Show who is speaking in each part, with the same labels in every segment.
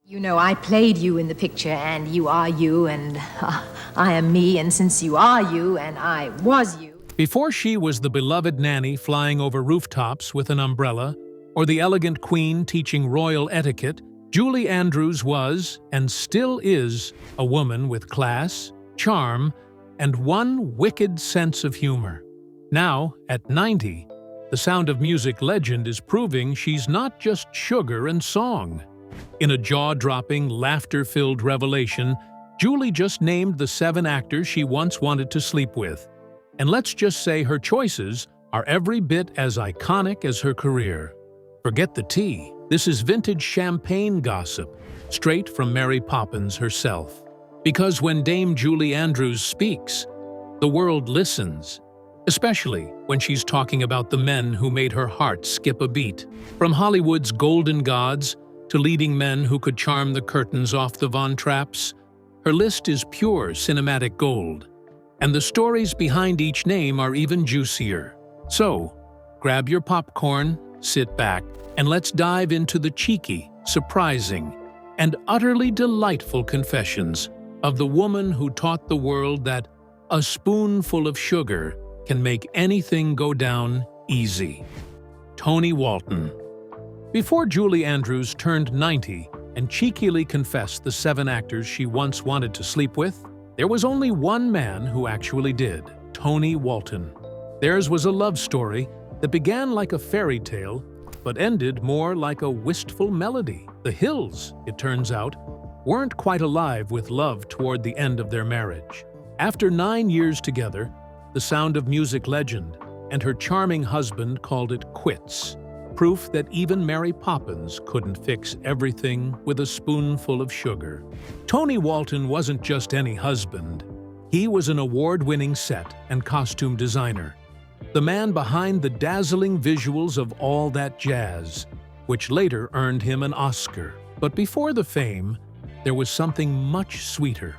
Speaker 1: You know, I played you in the picture, and you are you, and I am me, and since you are you, and I was you.
Speaker 2: Before she was the beloved nanny flying over rooftops with an umbrella, or the elegant queen teaching royal etiquette, Julie Andrews was, and still is, a woman with class, charm, and one wicked sense of humor. Now, at 90, the Sound of Music legend is proving she's not just sugar and song. In a jaw-dropping, laughter-filled revelation, Julie just named the 7 actors she once wanted to sleep with. And let's just say her choices are every bit as iconic as her career. Forget the tea. This is vintage champagne gossip, straight from Mary Poppins herself. Because when Dame Julie Andrews speaks, the world listens, especially when she's talking about the men who made her heart skip a beat. From Hollywood's golden gods to leading men who could charm the curtains off the Von Trapps, her list is pure cinematic gold. And the stories behind each name are even juicier. So, grab your popcorn, sit back, and let's dive into the cheeky, surprising, and utterly delightful confessions of the woman who taught the world that a spoonful of sugar can make anything go down easy. Toni Walton. Before Julie Andrews turned 90 and cheekily confessed the 7 actors she once wanted to sleep with, there was only one man who actually did, Toni Walton. Theirs was a love story that began like a fairy tale, but ended more like a wistful melody. The Hills, it turns out, weren't quite alive with love toward the end of their marriage. After 9 years together, the Sound of Music legend and her charming husband called it quits. Proof that even Mary Poppins couldn't fix everything with a spoonful of sugar. Toni Walton wasn't just any husband. He was an award-winning set and costume designer, the man behind the dazzling visuals of All That Jazz, which later earned him an Oscar. But before the fame, there was something much sweeter.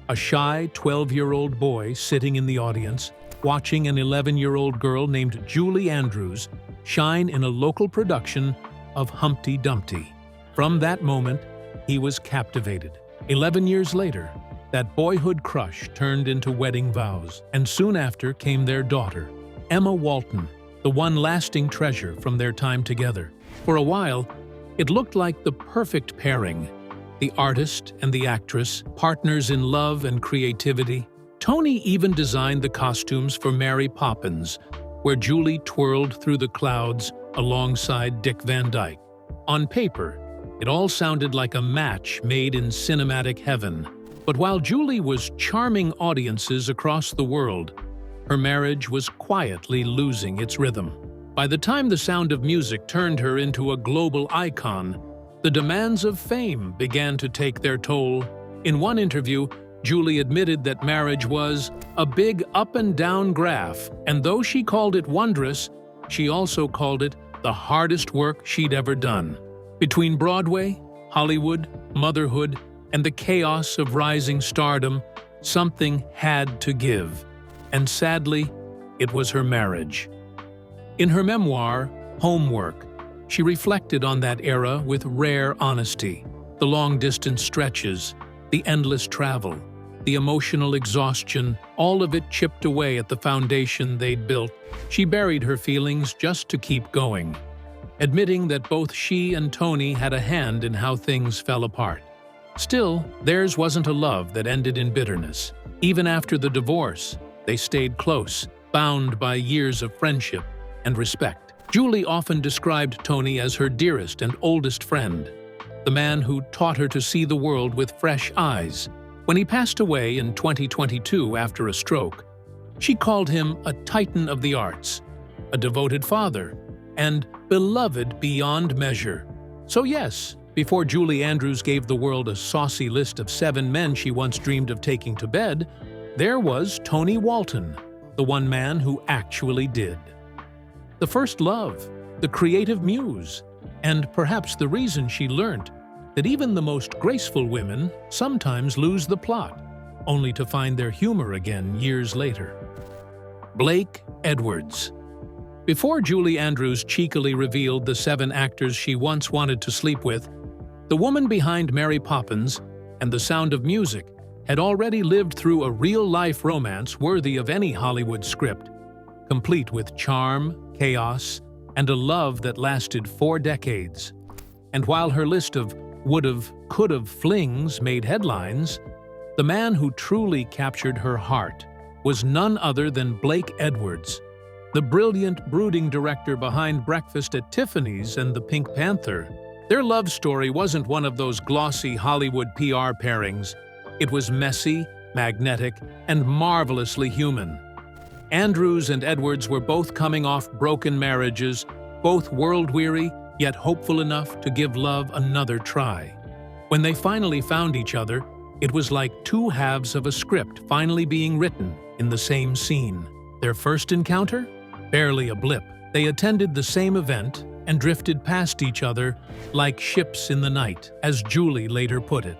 Speaker 2: A shy 12-year-old boy sitting in the audience, watching an 11-year-old girl named Julie Andrews shine in a local production of Humpty Dumpty. From that moment, he was captivated. 11 years later, that boyhood crush turned into wedding vows, and soon after came their daughter, Emma Walton, the one lasting treasure from their time together. For a while, it looked like the perfect pairing, the artist and the actress, partners in love and creativity. Toni even designed the costumes for Mary Poppins, where Julie twirled through the clouds alongside Dick Van Dyke. On paper, it all sounded like a match made in cinematic heaven. But while Julie was charming audiences across the world, her marriage was quietly losing its rhythm. By the time the Sound of Music turned her into a global icon, the demands of fame began to take their toll. In one interview, Julie admitted that marriage was a big up-and-down graph, and though she called it wondrous, she also called it the hardest work she'd ever done. Between Broadway, Hollywood, motherhood, and the chaos of rising stardom, something had to give. And sadly, it was her marriage. In her memoir, Homework, she reflected on that era with rare honesty. The long-distance stretches, the endless travel, the emotional exhaustion, all of it chipped away at the foundation they'd built. She buried her feelings just to keep going, admitting that both she and Toni had a hand in how things fell apart. Still, theirs wasn't a love that ended in bitterness. Even after the divorce, they stayed close, bound by years of friendship and respect. Julie often described Toni as her dearest and oldest friend, the man who taught her to see the world with fresh eyes. When he passed away in 2022 after a stroke, she called him a titan of the arts, a devoted father, and beloved beyond measure. So yes, before Julie Andrews gave the world a saucy list of 7 men she once dreamed of taking to bed, there was Toni Walton, the one man who actually did. The first love, the creative muse, and perhaps the reason she learned that even the most graceful women sometimes lose the plot, only to find their humor again years later. Blake Edwards. Before Julie Andrews cheekily revealed the 7 actors she once wanted to sleep with, The woman behind Mary Poppins and The Sound of Music had already lived through a real-life romance worthy of any Hollywood script, complete with charm, chaos, and a love that lasted 4 decades. And while her list of would've, could've flings made headlines, the man who truly captured her heart was none other than Blake Edwards, the brilliant, brooding director behind Breakfast at Tiffany's and The Pink Panther. Their love story wasn't one of those glossy Hollywood PR pairings. It was messy, magnetic, and marvelously human. Andrews and Edwards were both coming off broken marriages, both world-weary, yet hopeful enough to give love another try. When they finally found each other, it was like 2 halves of a script finally being written in the same scene. Their first encounter? Barely a blip. They attended the same event and drifted past each other like ships in the night, as Julie later put it.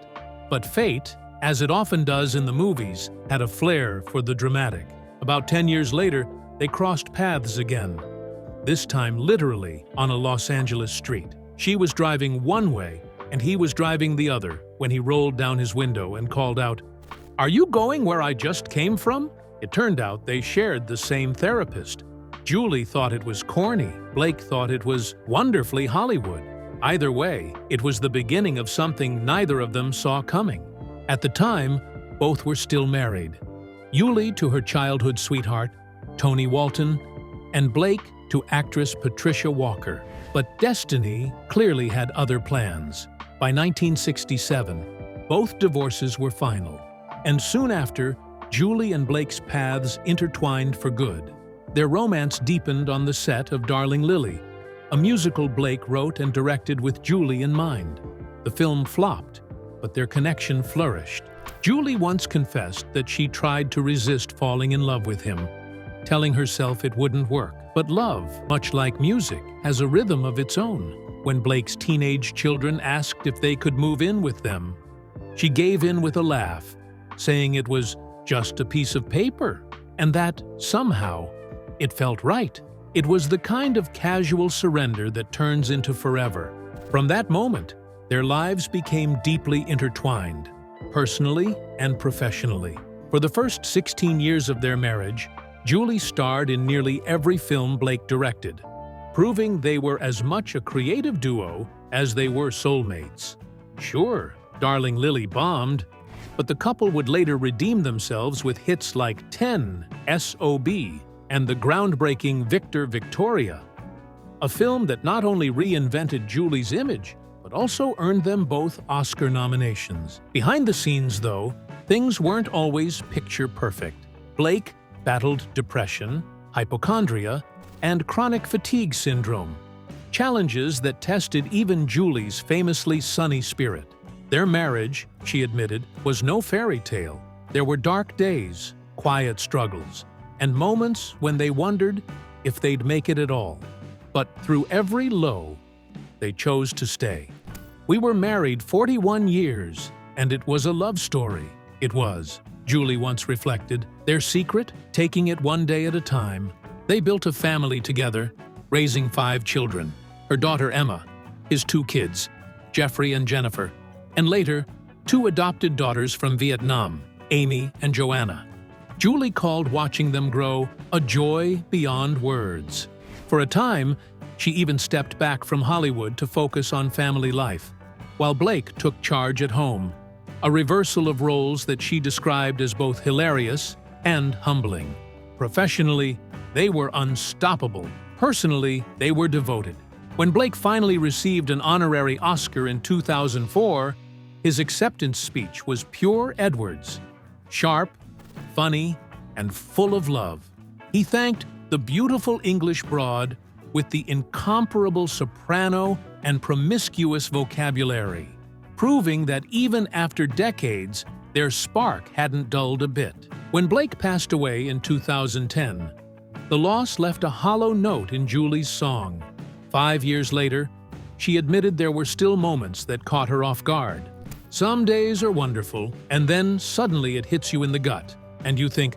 Speaker 2: But fate, as it often does in the movies, had a flair for the dramatic. About 10 years later, they crossed paths again. This time literally on a Los Angeles street. She was driving one way and he was driving the other when he rolled down his window and called out, "Are you going where I just came from?" It turned out they shared the same therapist. Julie thought it was corny. Blake thought it was wonderfully Hollywood. Either way, it was the beginning of something neither of them saw coming. At the time, both were still married. Julie to her childhood sweetheart, Tony Walton, and Blake to actress Patricia Walker. But destiny clearly had other plans. By 1967, both divorces were final, and soon after, Julie and Blake's paths intertwined for good. Their romance deepened on the set of Darling Lily, a musical Blake wrote and directed with Julie in mind. The film flopped, but their connection flourished. Julie once confessed that she tried to resist falling in love with him, telling herself it wouldn't work. But love, much like music, has a rhythm of its own. When Blake's teenage children asked if they could move in with them, she gave in with a laugh, saying it was just a piece of paper, and that, somehow, it felt right. It was the kind of casual surrender that turns into forever. From that moment, their lives became deeply intertwined, personally and professionally. For the first 16 years of their marriage, Julie starred in nearly every film Blake directed, proving they were as much a creative duo as they were soulmates. Sure, Darling Lily bombed, but the couple would later redeem themselves with hits like 10, S.O.B., and the groundbreaking Victor Victoria, a film that not only reinvented Julie's image, but also earned them both Oscar nominations. Behind the scenes, though, things weren't always picture perfect. Blake battled depression, hypochondria, and chronic fatigue syndrome, challenges that tested even Julie's famously sunny spirit. Their marriage, she admitted, was no fairy tale. There were dark days, quiet struggles, and moments when they wondered if they'd make it at all. But through every low, they chose to stay. "We were married 41 years, and it was a love story." It was, Julie once reflected. Their secret? Taking it one day at a time. They built a family together, raising 5 children. Her daughter Emma, his 2 kids, Jeffrey and Jennifer, and later, 2 adopted daughters from Vietnam, Amy and Joanna. Julie called watching them grow a joy beyond words. For a time, she even stepped back from Hollywood to focus on family life, while Blake took charge at home, a reversal of roles that she described as both hilarious and humbling. Professionally, they were unstoppable. Personally, they were devoted. When Blake finally received an honorary Oscar in 2004, his acceptance speech was pure Edwards. Sharp, funny, and full of love. He thanked the beautiful English broad with the incomparable soprano and promiscuous vocabulary, proving that even after decades, their spark hadn't dulled a bit. When Blake passed away in 2010, the loss left a hollow note in Julie's song. 5 years later, she admitted there were still moments that caught her off guard. Some days are wonderful, and then suddenly it hits you in the gut, and you think,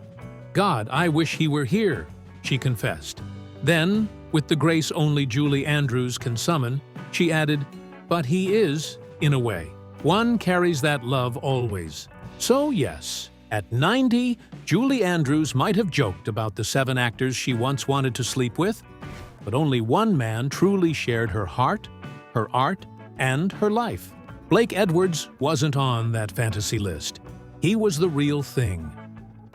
Speaker 2: "God, I wish he were here," she confessed. Then, with the grace only Julie Andrews can summon, she added, "But he is in a way. One carries that love always. So yes, at 90, Julie Andrews might have joked about the 7 actors she once wanted to sleep with, but only one man truly shared her heart, her art, and her life. Blake Edwards wasn't on that fantasy list. He was the real thing.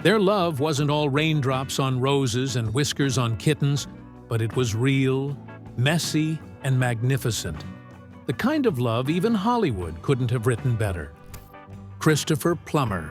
Speaker 2: Their love wasn't all raindrops on roses and whiskers on kittens, but it was real, messy, and magnificent. The kind of love even Hollywood couldn't have written better. Christopher Plummer.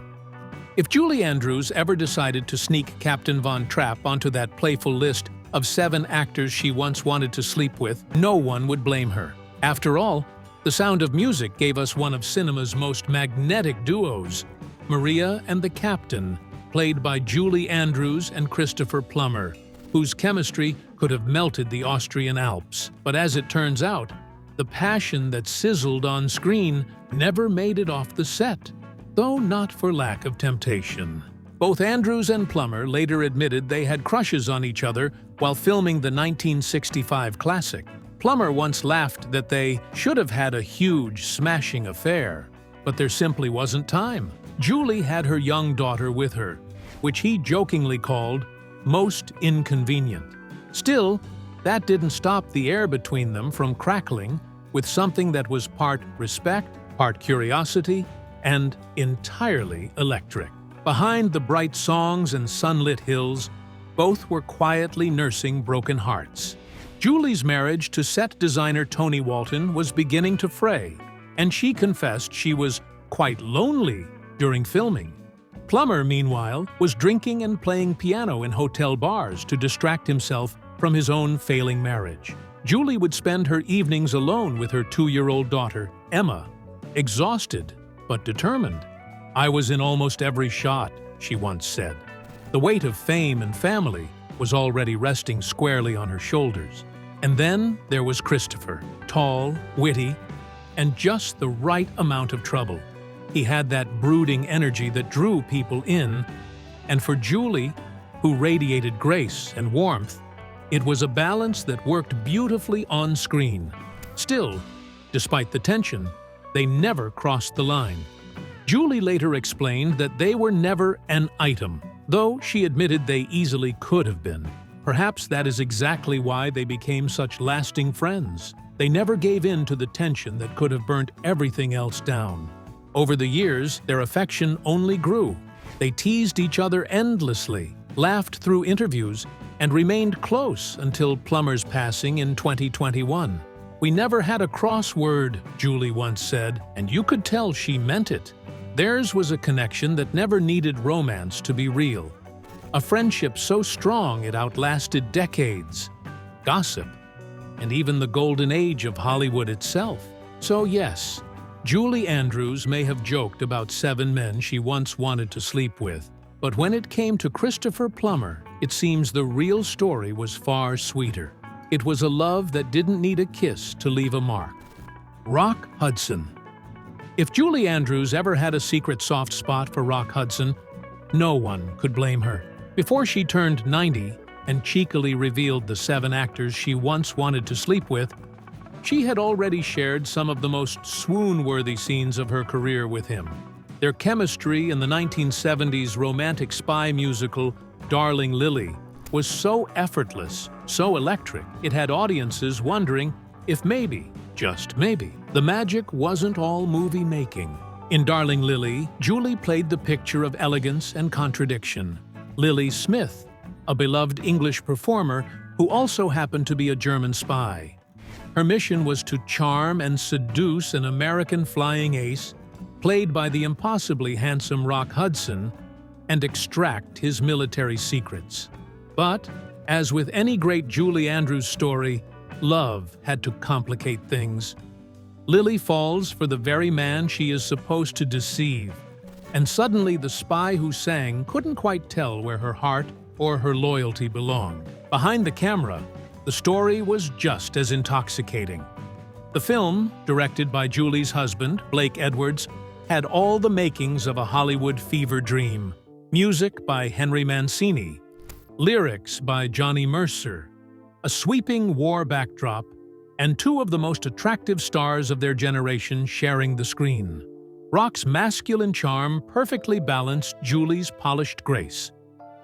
Speaker 2: If Julie Andrews ever decided to sneak Captain Von Trapp onto that playful list of 7 actors she once wanted to sleep with, no one would blame her. After all, The Sound of Music gave us one of cinema's most magnetic duos, Maria and the Captain, played by Julie Andrews and Christopher Plummer, whose chemistry could have melted the Austrian Alps. But as it turns out, the passion that sizzled on screen never made it off the set, though not for lack of temptation. Both Andrews and Plummer later admitted they had crushes on each other while filming the 1965 classic. Plummer once laughed that they should have had a huge, smashing affair, but there simply wasn't time. Julie had her young daughter with her, which he jokingly called most inconvenient. Still, that didn't stop the air between them from crackling with something that was part respect, part curiosity, and entirely electric. Behind the bright songs and sunlit hills, both were quietly nursing broken hearts. Julie's marriage to set designer Tony Walton was beginning to fray, and she confessed she was quite lonely during filming. Plummer, meanwhile, was drinking and playing piano in hotel bars to distract himself from his own failing marriage. Julie would spend her evenings alone with her 2-year-old daughter, Emma, exhausted but determined. "I was in almost every shot," she once said. The weight of fame and family was already resting squarely on her shoulders. And then there was Christopher, tall, witty, and just the right amount of trouble. He had that brooding energy that drew people in, and for Julie, who radiated grace and warmth, it was a balance that worked beautifully on screen. Still, despite the tension, they never crossed the line. Julie later explained that they were never an item, though she admitted they easily could have been. Perhaps that is exactly why they became such lasting friends. They never gave in to the tension that could have burnt everything else down. Over the years, their affection only grew. They teased each other endlessly, laughed through interviews, and remained close until Plummer's passing in 2021. "We never had a crossword," Julie once said, and you could tell she meant it. Theirs was a connection that never needed romance to be real. A friendship so strong it outlasted decades, gossip, and even the golden age of Hollywood itself. So yes, Julie Andrews may have joked about 7 men she once wanted to sleep with, but when it came to Christopher Plummer, it seems the real story was far sweeter. It was a love that didn't need a kiss to leave a mark. Rock Hudson. If Julie Andrews ever had a secret soft spot for Rock Hudson, no one could blame her. Before she turned 90 and cheekily revealed the 7 actors she once wanted to sleep with, she had already shared some of the most swoon-worthy scenes of her career with him. Their chemistry in the 1970s romantic spy musical Darling Lily was so effortless, so electric, it had audiences wondering if maybe, just maybe, the magic wasn't all movie-making. In Darling Lily, Julie played the picture of elegance and contradiction. Lily Smith, a beloved English performer who also happened to be a German spy. Her mission was to charm and seduce an American flying ace, played by the impossibly handsome Rock Hudson, and extract his military secrets. But, as with any great Julie Andrews story, love had to complicate things. Lily falls for the very man she is supposed to deceive, and suddenly the spy who sang couldn't quite tell where her heart or her loyalty belonged. Behind the camera, the story was just as intoxicating. The film, directed by Julie's husband, Blake Edwards, had all the makings of a Hollywood fever dream. Music by Henry Mancini, lyrics by Johnny Mercer, a sweeping war backdrop, and two of the most attractive stars of their generation sharing the screen. Rock's masculine charm perfectly balanced Julie's polished grace.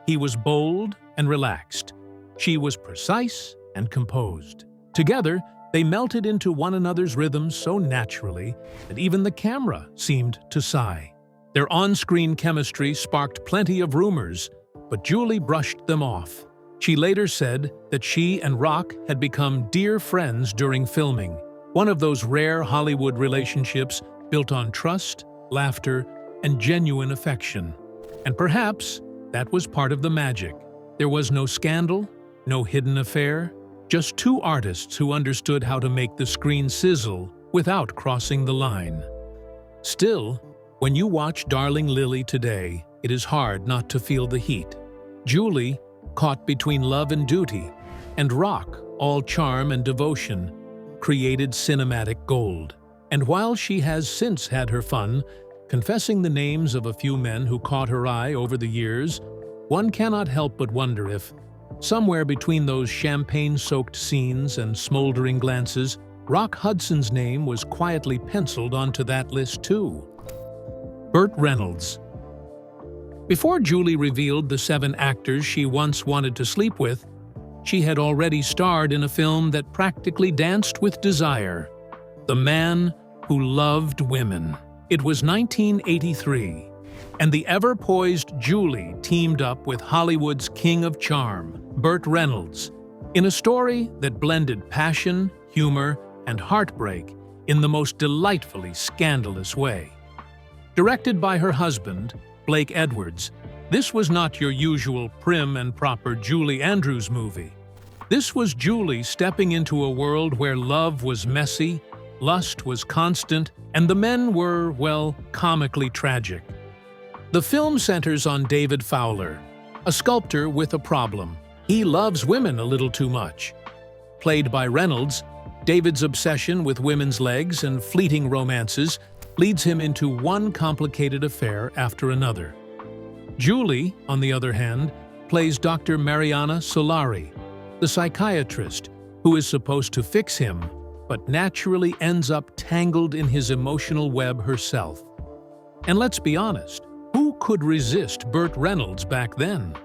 Speaker 2: He was bold and relaxed. She was precise and composed. Together, they melted into one another's rhythms so naturally that even the camera seemed to sigh. Their on-screen chemistry sparked plenty of rumors, but Julie brushed them off. She later said that she and Rock had become dear friends during filming, one of those rare Hollywood relationships built on trust, laughter, and genuine affection. And perhaps that was part of the magic. There was no scandal, no hidden affair, just two artists who understood how to make the screen sizzle without crossing the line. Still, when you watch Darling Lily today, it is hard not to feel the heat. Julie, caught between love and duty, and Rock, all charm and devotion, created cinematic gold. And while she has since had her fun, confessing the names of a few men who caught her eye over the years, one cannot help but wonder if, somewhere between those champagne-soaked scenes and smoldering glances, Rock Hudson's name was quietly penciled onto that list too. Burt Reynolds. Before Julie revealed the 7 actors she once wanted to sleep with, she had already starred in a film that practically danced with desire, The Man Who Loved Women. It was 1983, and the ever-poised Julie teamed up with Hollywood's king of charm, Burt Reynolds, in a story that blended passion, humor, and heartbreak in the most delightfully scandalous way. Directed by her husband, Blake Edwards, this was not your usual prim and proper Julie Andrews movie. This was Julie stepping into a world where love was messy, lust was constant, and the men were, well, comically tragic. The film centers on David Fowler, a sculptor with a problem. He loves women a little too much. Played by Reynolds, David's obsession with women's legs and fleeting romances leads him into one complicated affair after another. Julie, on the other hand, plays Dr. Mariana Solari, the psychiatrist who is supposed to fix him, but naturally ends up tangled in his emotional web herself. And let's be honest, who could resist Burt Reynolds back then?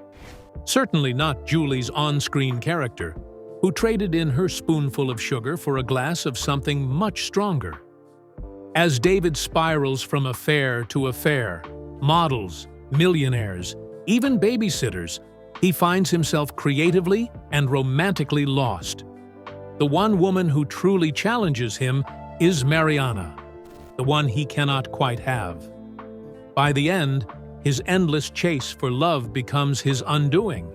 Speaker 2: Certainly not Julie's on-screen character, who traded in her spoonful of sugar for a glass of something much stronger. As David spirals from affair to affair, models, millionaires, even babysitters, he finds himself creatively and romantically lost. The one woman who truly challenges him is Mariana, the one he cannot quite have. By the end, his endless chase for love becomes his undoing,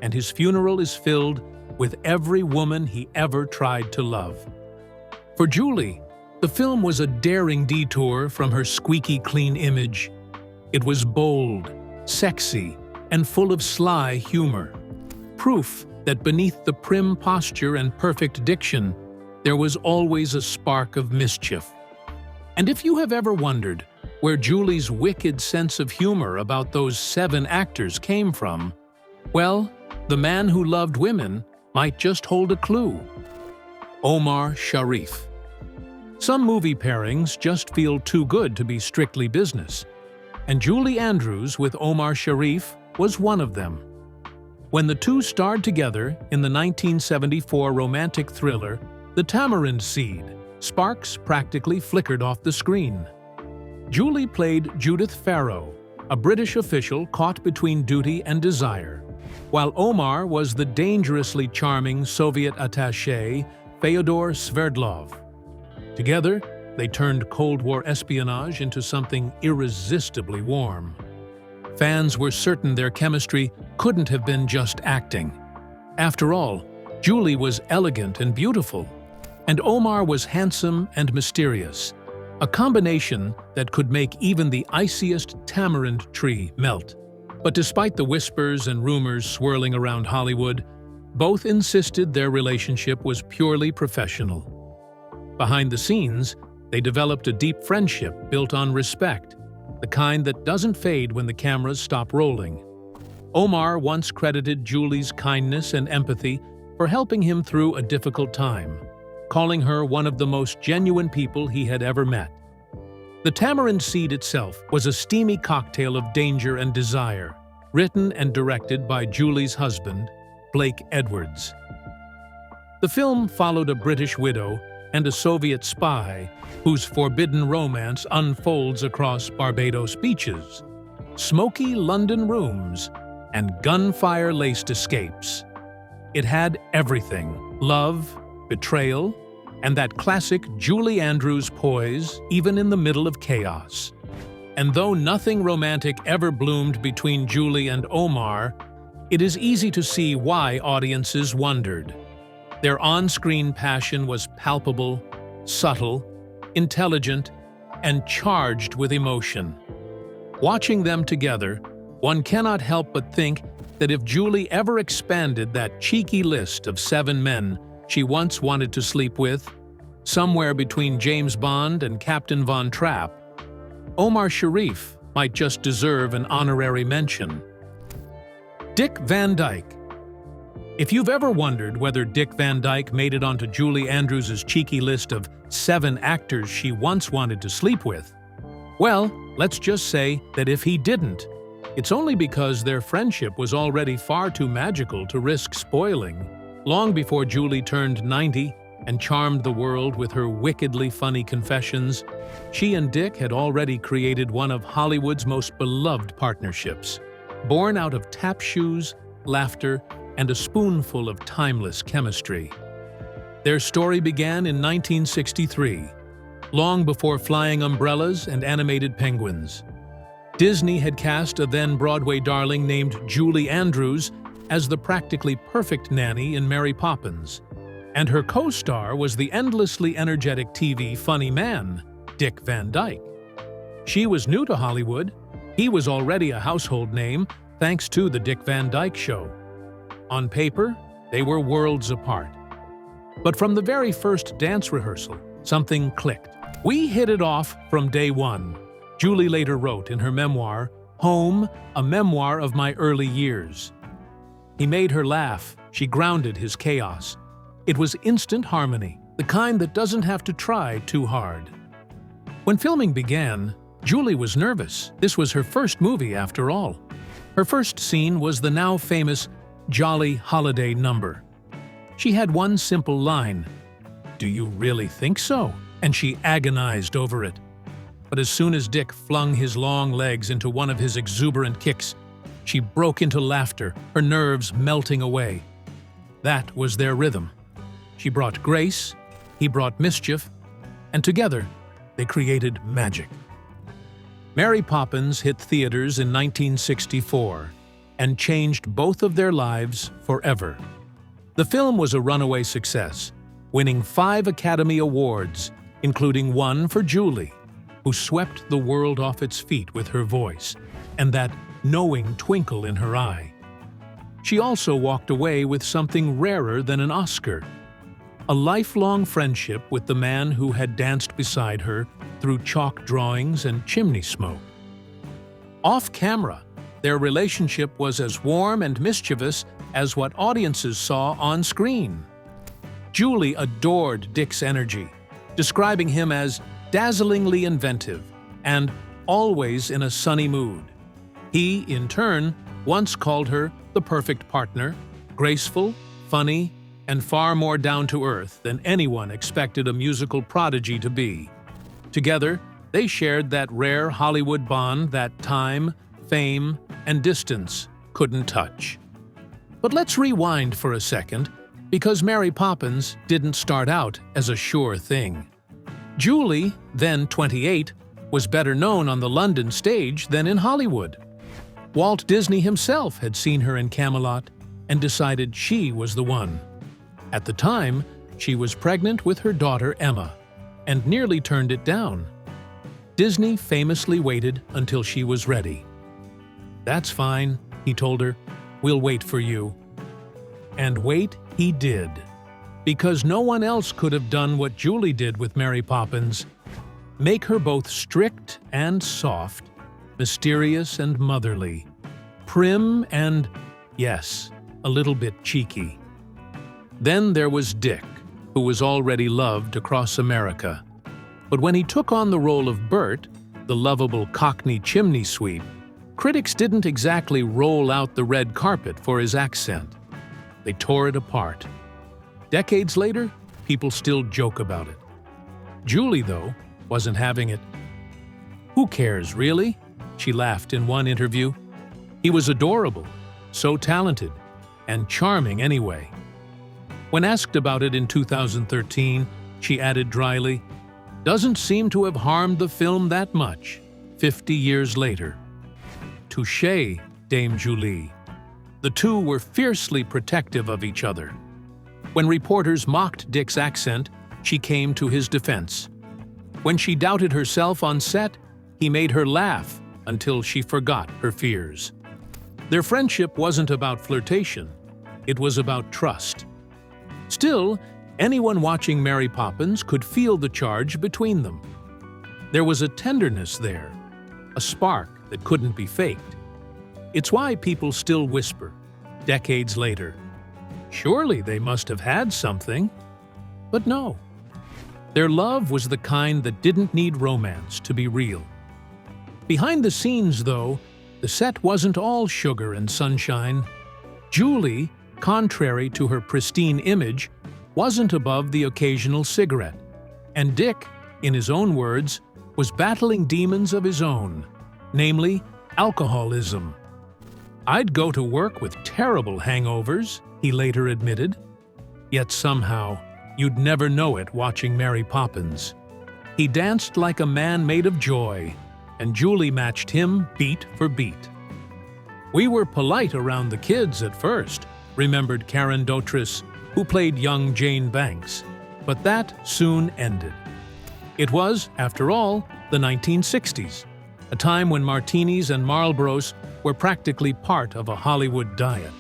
Speaker 2: and his funeral is filled with every woman he ever tried to love. For Julie, the film was a daring detour from her squeaky clean image. It was bold, sexy, and full of sly humor. Proof that beneath the prim posture and perfect diction, there was always a spark of mischief. And if you have ever wondered where Julie's wicked sense of humor about those 7 actors came from, well, The Man Who Loved Women might just hold a clue. Omar Sharif. Some movie pairings just feel too good to be strictly business, and Julie Andrews with Omar Sharif was one of them. When the two starred together in the 1974 romantic thriller The Tamarind Seed, sparks practically flickered off the screen. Julie played Judith Farrow, a British official caught between duty and desire, while Omar was the dangerously charming Soviet attaché Fyodor Sverdlov. Together, they turned Cold War espionage into something irresistibly warm. Fans were certain their chemistry couldn't have been just acting. After all, Julie was elegant and beautiful, and Omar was handsome and mysterious, a combination that could make even the iciest tamarind tree melt. But despite the whispers and rumors swirling around Hollywood, both insisted their relationship was purely professional. Behind the scenes, they developed a deep friendship built on respect, the kind that doesn't fade when the cameras stop rolling. Omar once credited Julie's kindness and empathy for helping him through a difficult time. calling her one of the most genuine people he had ever met. The Tamarind Seed itself was a steamy cocktail of danger and desire, written and directed by Julie's husband, Blake Edwards. The film followed a British widow and a Soviet spy whose forbidden romance unfolds across Barbados beaches, smoky London rooms, and gunfire-laced escapes. It had everything: love, betrayal, and that classic Julie Andrews poise even in the middle of chaos. And though nothing romantic ever bloomed between Julie and Omar, it is easy to see why audiences wondered. Their on-screen passion was palpable, subtle, intelligent, and charged with emotion. Watching them together, one cannot help but think that if Julie ever expanded that cheeky list of 7 men she once wanted to sleep with, somewhere between James Bond and Captain Von Trapp, Omar Sharif might just deserve an honorary mention. Dick Van Dyke. If you've ever wondered whether Dick Van Dyke made it onto Julie Andrews' cheeky list of 7 actors she once wanted to sleep with, well, let's just say that if he didn't, it's only because their friendship was already far too magical to risk spoiling. Long before Julie turned 90 and charmed the world with her wickedly funny confessions, she and Dick had already created one of Hollywood's most beloved partnerships, born out of tap shoes, laughter, and a spoonful of timeless chemistry. Their story began in 1963, long before flying umbrellas and animated penguins. Disney had cast a then-Broadway darling named Julie Andrews as the practically perfect nanny in Mary Poppins, and her co-star was the endlessly energetic TV funny man, Dick Van Dyke. She was new to Hollywood. He was already a household name thanks to The Dick Van Dyke Show. On paper, they were worlds apart. But from the very first dance rehearsal, something clicked. "We hit it off from day one," Julie later wrote in her memoir, Home, a Memoir of My Early Years. He made her laugh. She grounded his chaos. It was instant harmony, the kind that doesn't have to try too hard. When filming began, Julie was nervous. This was her first movie, after all. Her first scene was the now famous Jolly Holiday number. She had one simple line, "Do you really think so?" And she agonized over it. But as soon as Dick flung his long legs into one of his exuberant kicks, she broke into laughter, her nerves melting away. That was their rhythm. She brought grace, he brought mischief, and together they created magic. Mary Poppins hit theaters in 1964 and changed both of their lives forever. The film was a runaway success, winning 5 Academy Awards, including one for Julie, who swept the world off its feet with her voice and that knowing twinkle in her eye. She also walked away with something rarer than an Oscar: a lifelong friendship with the man who had danced beside her through chalk drawings and chimney smoke. Off camera, their relationship was as warm and mischievous as what audiences saw on screen. Julie adored Dick's energy, describing him as dazzlingly inventive and always in a sunny mood. He, in turn, once called her the perfect partner, graceful, funny, and far more down-to-earth than anyone expected a musical prodigy to be. Together, they shared that rare Hollywood bond that time, fame, and distance couldn't touch. But let's rewind for a second, because Mary Poppins didn't start out as a sure thing. Julie, then 28, was better known on the London stage than in Hollywood. Walt Disney himself had seen her in Camelot and decided she was the one. At the time, she was pregnant with her daughter Emma and nearly turned it down. Disney famously waited until she was ready. "That's fine," he told her. "We'll wait for you." And wait he did, because no one else could have done what Julie did with Mary Poppins: make her both strict and soft, mysterious and motherly, prim and, yes, a little bit cheeky. Then there was Dick, who was already loved across America. But when he took on the role of Burt, the lovable Cockney chimney sweep, critics didn't exactly roll out the red carpet for his accent. They tore it apart. Decades later, people still joke about it. Julie, though, wasn't having it. "Who cares, really?" she laughed in one interview. "He was adorable, so talented, and charming anyway." When asked about it in 2013, she added dryly, "Doesn't seem to have harmed the film that much, 50 years later." Touché, Dame Julie. The two were fiercely protective of each other. When reporters mocked Dick's accent, she came to his defense. When she doubted herself on set, he made her laugh until she forgot her fears. Their friendship wasn't about flirtation, it was about trust. Still, anyone watching Mary Poppins could feel the charge between them. There was a tenderness there, a spark that couldn't be faked. It's why people still whisper, decades later, surely they must have had something. But no. Their love was the kind that didn't need romance to be real. Behind the scenes, though, the set wasn't all sugar and sunshine. Julie, contrary to her pristine image, wasn't above the occasional cigarette. And Dick, in his own words, was battling demons of his own, namely alcoholism. "I'd go to work with terrible hangovers," he later admitted. Yet somehow, you'd never know it watching Mary Poppins. He danced like a man made of joy, and Julie matched him beat for beat. "We were polite around the kids at first," remembered Karen Dotrice, who played young Jane Banks, but that soon ended. It was, after all, the 1960s, a time when martinis and Marlboros were practically part of a Hollywood diet.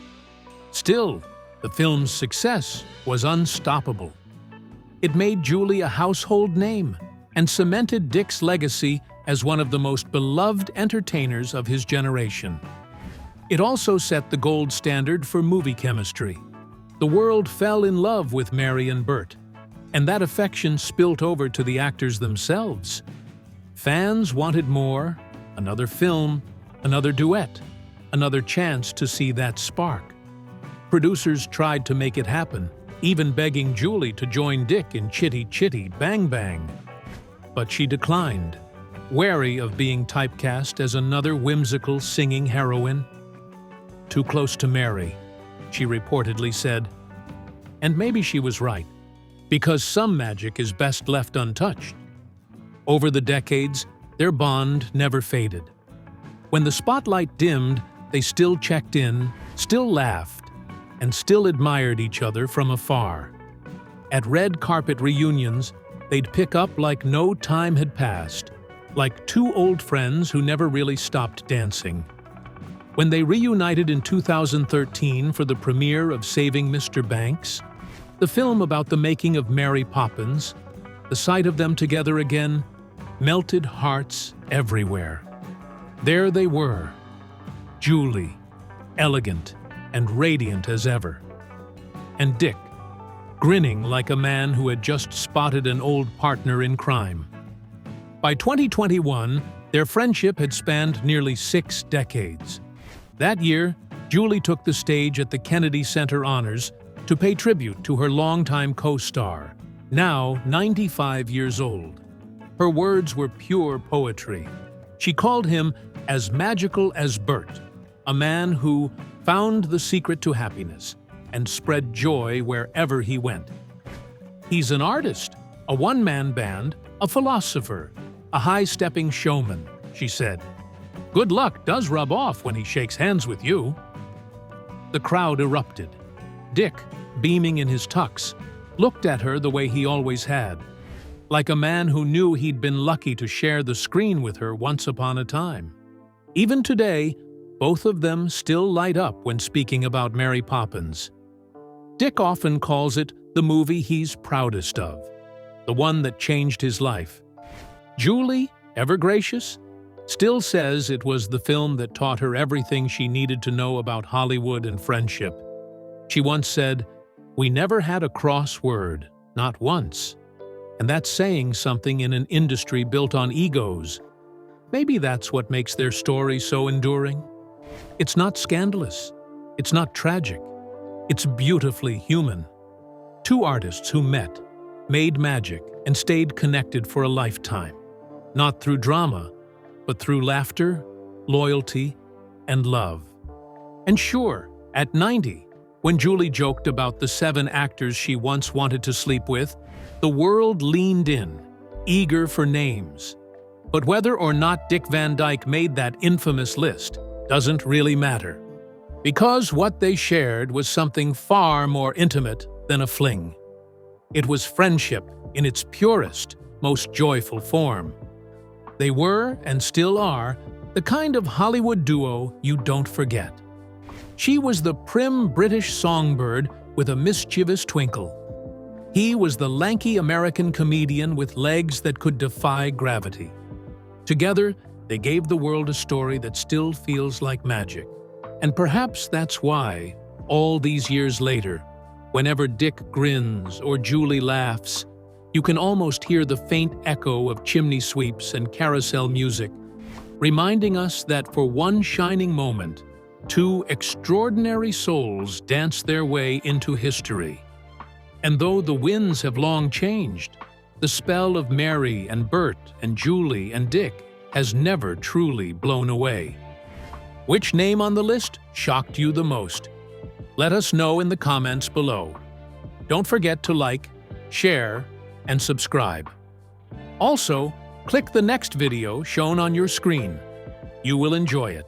Speaker 2: Still, the film's success was unstoppable. It made Julie a household name and cemented Dick's legacy as one of the most beloved entertainers of his generation. It also set the gold standard for movie chemistry. The world fell in love with Mary and Burt, and that affection spilt over to the actors themselves. Fans wanted more, another film, another duet, another chance to see that spark. Producers tried to make it happen, even begging Julie to join Dick in Chitty Chitty Bang Bang. But she declined, wary of being typecast as another whimsical singing heroine. "Too close to Mary," she reportedly said. And maybe she was right, because some magic is best left untouched. Over the decades, their bond never faded. When the spotlight dimmed, they still checked in, still laughed, and still admired each other from afar. At red carpet reunions, they'd pick up like no time had passed, like two old friends who never really stopped dancing. When they reunited in 2013 for the premiere of Saving Mr. Banks, the film about the making of Mary Poppins, the sight of them together again melted hearts everywhere. There they were, Julie, elegant and radiant as ever, and Dick, grinning like a man who had just spotted an old partner in crime. By 2021, their friendship had spanned nearly 6 decades. That year, Julie took the stage at the Kennedy Center Honors to pay tribute to her longtime co-star, now 95 years old. Her words were pure poetry. She called him as magical as Burt, a man who found the secret to happiness and spread joy wherever he went. "He's an artist, a one-man band, a philosopher, a high-stepping showman," she said. "Good luck does rub off when he shakes hands with you." The crowd erupted. Dick, beaming in his tux, looked at her the way he always had, like a man who knew he'd been lucky to share the screen with her once upon a time. Even today, both of them still light up when speaking about Mary Poppins. Dick often calls it the movie he's proudest of, the one that changed his life. Julie, ever gracious, still says it was the film that taught her everything she needed to know about Hollywood and friendship. She once said, "We never had a cross word, not once. And that's saying something in an industry built on egos. Maybe that's what makes their story so enduring. It's not scandalous. It's not tragic. It's beautifully human. Two artists who met, made magic, and stayed connected for a lifetime. Not through drama, but through laughter, loyalty, and love. And sure, at 90, when Julie joked about the 7 actors she once wanted to sleep with, the world leaned in, eager for names. But whether or not Dick Van Dyke made that infamous list doesn't really matter. Because what they shared was something far more intimate than a fling. It was friendship in its purest, most joyful form. They were, and still are, the kind of Hollywood duo you don't forget. She was the prim British songbird with a mischievous twinkle. He was the lanky American comedian with legs that could defy gravity. Together, they gave the world a story that still feels like magic. And perhaps that's why, all these years later, whenever Dick grins or Julie laughs, you can almost hear the faint echo of chimney sweeps and carousel music, reminding us that for one shining moment, 2 extraordinary souls danced their way into history. And though the winds have long changed, the spell of Mary and Burt and Julie and Dick has never truly blown away. Which name on the list shocked you the most? Let us know in the comments below. Don't forget to like, share, and subscribe. Also, click the next video shown on your screen. You will enjoy it.